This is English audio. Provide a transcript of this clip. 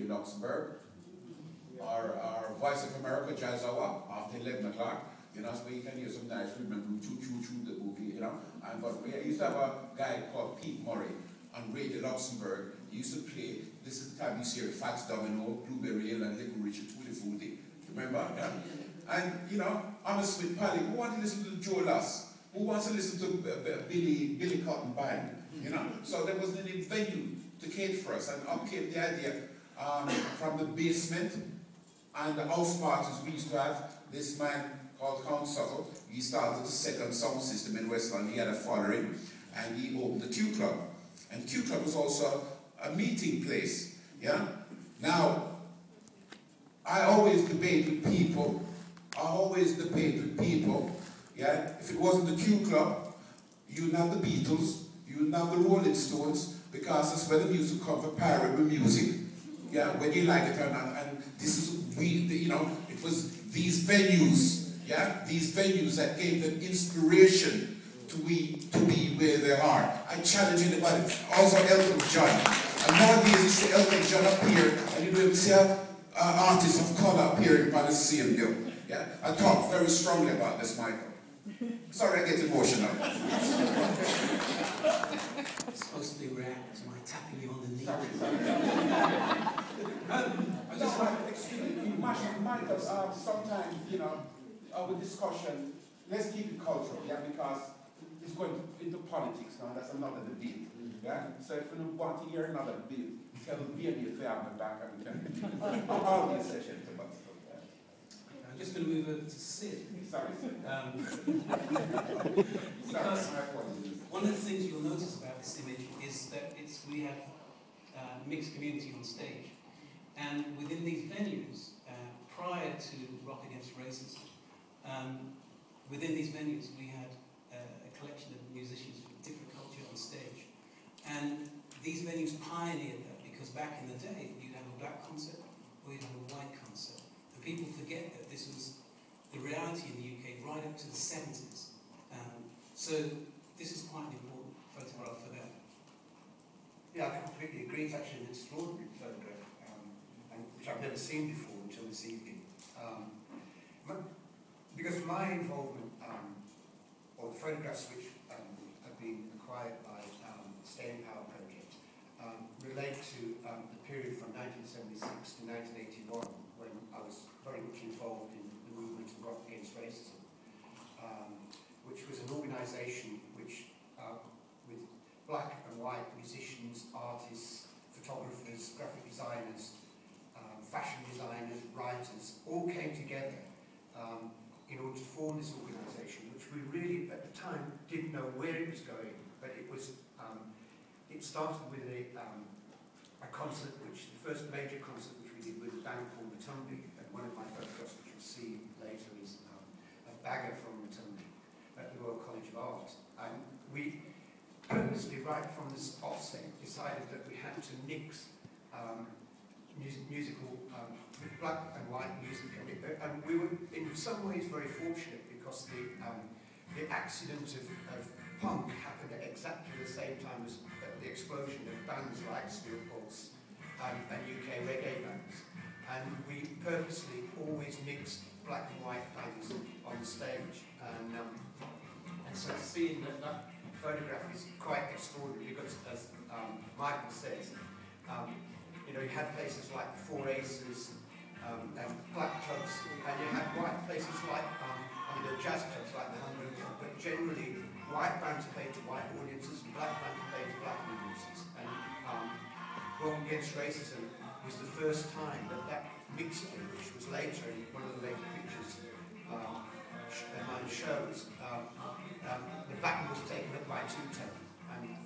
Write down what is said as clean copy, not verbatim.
Luxembourg, or Voice of America Jazz Hour after 11 o'clock. You know, so you can hear some nice rhythm, choo the boogie, you know. And but we used to have a guy called Pete Murray on Radio Luxembourg. He used to play, this is the time you see Fats Domino, Blueberry Hill, and Little Richard Tutti Frutti. Remember? Yeah? And, you know, honestly, Paddy, who wants to listen to Joe Lass? Who wants to listen to Billy Cotton Band? You know? So there wasn't any venue to cater for us. And up came the idea from the basement and the house parties we used to have. This man called Count Suckle, he started the second sound system in West London. He had a following, and he opened the Q Club. And Q Club was also a meeting place. Yeah? Now, I always debate with people. Yeah? If it wasn't the Q Club, you'd have the Beatles, you'd have the Rolling Stones, because that's where the music comes for pirate music. Yeah? Whether you like it or not. And this is, you know, it was these venues. Yeah, these venues that gave them inspiration to be where they are. I challenge anybody. Also Elton John. And nowadays you see Elton John up here, and you don't see artists of color appearing by the same deal. Yeah, I talk very strongly about this, Mykaell. Sorry, I get emotional. It's supposed to be react to my tapping you on the knee. Sorry. I just want to excuse me, Mykaell, sometimes, you know, our discussion, let's keep it cultural, yeah, because it's going into politics now, that's another debate, yeah? So if you want to hear another debate, tell me if you have my back, and we can all these sessions about stuff, yeah. I'm just going to move over to Syd. Sorry, Syd. Because one of the things you'll notice about this image is that we have mixed community on stage. And within these venues, prior to Rock Against Racism, within these venues we had a collection of musicians from different culture on stage. And these venues pioneered that, because back in the day you'd have a black concert or you'd have a white concert. And people forget that this was the reality in the UK right up to the 70s. So this is quite an important photograph for that. Yeah, I completely agree. It's actually an extraordinary photograph, which I've never seen before until this evening. Because my involvement, or the photographs which have been acquired by the Staying Power Project, relate to the period from 1976 to 1981, when I was very much involved in the movement of Rock Against Racism, which was an organisation which, with black and white musicians, artists, photographers, graphic designers, fashion designers, writers, all came together in order to form this organisation, which we really, at the time, didn't know where it was going, but it was, it started with a concert, which, the first major concert which we did with a band called Matumbi, and one of my photographs, which you'll see later, is a bagger from Matumbi at the Royal College of Art. And we purposely, right from this offset, decided that we had to mix musical, black and white music, and we were in some ways very fortunate, because the accident of punk happened at exactly the same time as the explosion of bands like Steel Pulse and UK reggae bands, and we purposely always mixed black and white bands on stage, and so seeing that photograph is quite extraordinary, because as Mykaell says, you know, you had places like the Four Aces and black clubs, and you had white places like, you know, jazz clubs like the 100 Club, but generally white bands played to white audiences and black bands played to black audiences. And Rock Against Racism was the first time that mixture, which was later in one of the later pictures mine shows, the back was taken up by two-tone, and